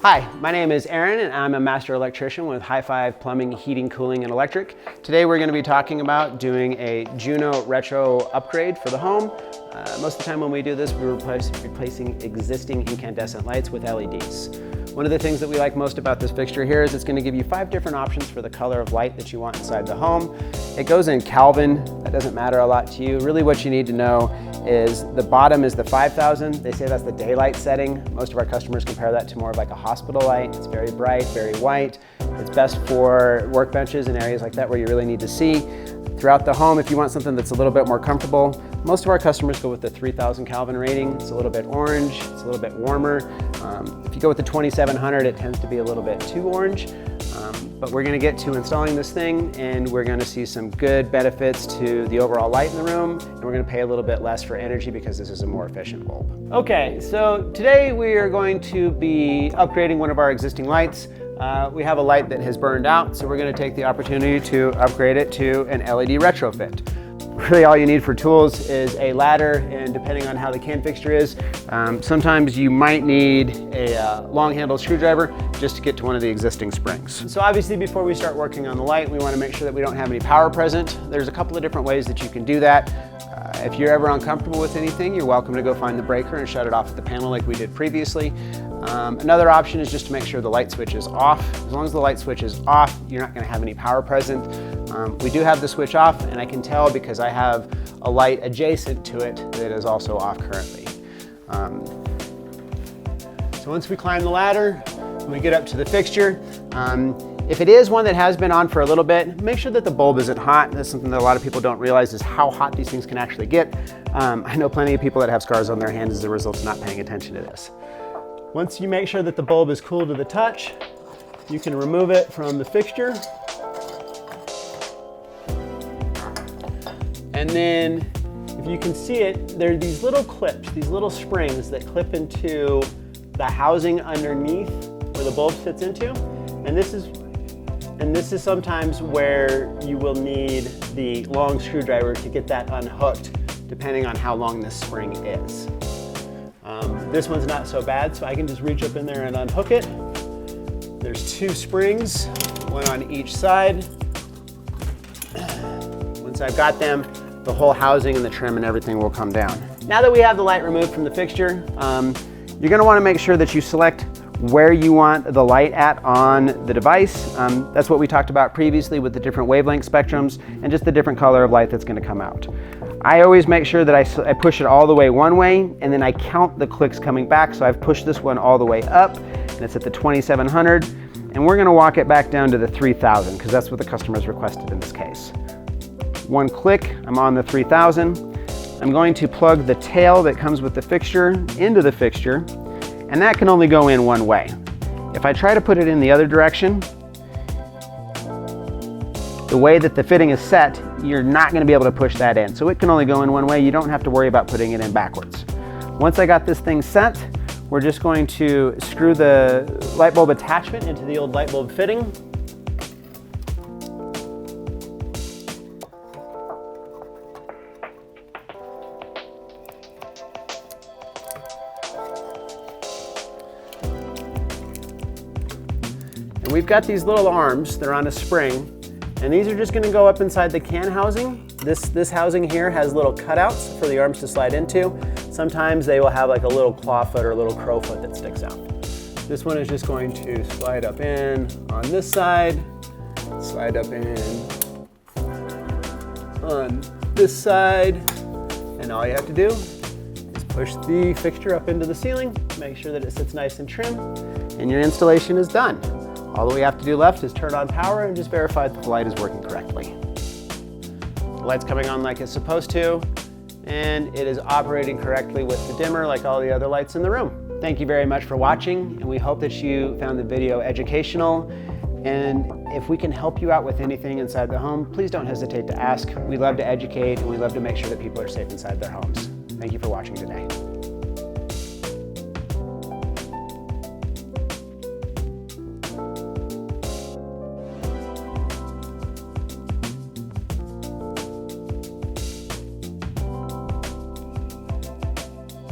Hi, my name is Aaron and I'm a master electrician with High Five Plumbing, Heating, Cooling, and Electric. Today we're going to be talking about doing a Juno Retro upgrade for the home. Most of the time when we do this, we're replacing existing incandescent lights with LEDs. One of the things that we like most about this fixture here is it's going to give you 5 different options for the color of light that you want inside the home. It goes in Kelvin. That doesn't matter a lot to you. Really what you need to know is the bottom is the 5000. They say that's the daylight setting. Most of our customers compare that to more of like a hospital light. It's very bright, very white. It's best for workbenches and areas like that where you really need to see. Throughout the home, if you want something that's a little bit more comfortable, most of our customers go with the 3000 Kelvin rating. It's a little bit orange, it's a little bit warmer. If you go with the 2700, it tends to be a little bit too orange. But we're gonna get to installing this thing and we're gonna see some good benefits to the overall light in the room, and we're gonna pay a little bit less for energy because this is a more efficient bulb. Okay, so today we are going to be upgrading one of our existing lights. We have a light that has burned out, so we're going to take the opportunity to upgrade it to an LED retrofit. Really all you need for tools is a ladder, and depending on how the can fixture is, sometimes you might need a long handled screwdriver just to get to one of the existing springs. So obviously before we start working on the light, we want to make sure that we don't have any power present. There's a couple of different ways that you can do that. If you're ever uncomfortable with anything, you're welcome to go find the breaker and shut it off at the panel like we did previously. Another option is just to make sure the light switch is off. As long as the light switch is off, you're not going to have any power present. We do have the switch off, and I can tell because I have a light adjacent to it that is also off currently. So once we climb the ladder, we get up to the fixture. If it is one that has been on for a little bit, make sure that the bulb isn't hot. That's something that a lot of people don't realize is how hot these things can actually get. I know plenty of people that have scars on their hands as a result of not paying attention to this. Once you make sure that the bulb is cool to the touch, you can remove it from the fixture. And then, if you can see it, there are these little clips, these little springs that clip into the housing underneath where the bulb fits into. And this is sometimes where you will need the long screwdriver to get that unhooked, depending on how long this spring is. This one's not so bad, so I can just reach up in there and unhook it. There's 2 springs, one on each side. Once I've got them, the whole housing and the trim and everything will come down. Now that we have the light removed from the fixture, you're gonna wanna make sure that you select where you want the light at on the device. That's what we talked about previously with the different wavelength spectrums and just the different color of light that's gonna come out. I always make sure that I push it all the way one way, and then I count the clicks coming back. So I've pushed this one all the way up, and it's at the 2700, and we're gonna walk it back down to the 3000, because that's what the customer's requested in this case. 1 click, I'm on the 3000. I'm going to plug the tail that comes with the fixture into the fixture, and that can only go in one way. If I try to put it in the other direction, the way that the fitting is set, you're not going to be able to push that in. So it can only go in one way. You don't have to worry about putting it in backwards. Once I got this thing set, we're just going to screw the light bulb attachment into the old light bulb fitting. And we've got these little arms, they're on a spring, and these are just going to go up inside the can housing. This housing here has little cutouts for the arms to slide into. Sometimes they will have like a little claw foot or a little crow foot that sticks out. This one is just going to slide up in on this side, slide up in on this side, and all you have to do is push the fixture up into the ceiling, make sure that it sits nice and trim, and your installation is done. All that we have to do left is turn on power and just verify that the light is working correctly. The light's coming on like it's supposed to, and it is operating correctly with the dimmer like all the other lights in the room. Thank you very much for watching, and we hope that you found the video educational. And if we can help you out with anything inside the home, please don't hesitate to ask. We love to educate, and we love to make sure that people are safe inside their homes. Thank you for watching today.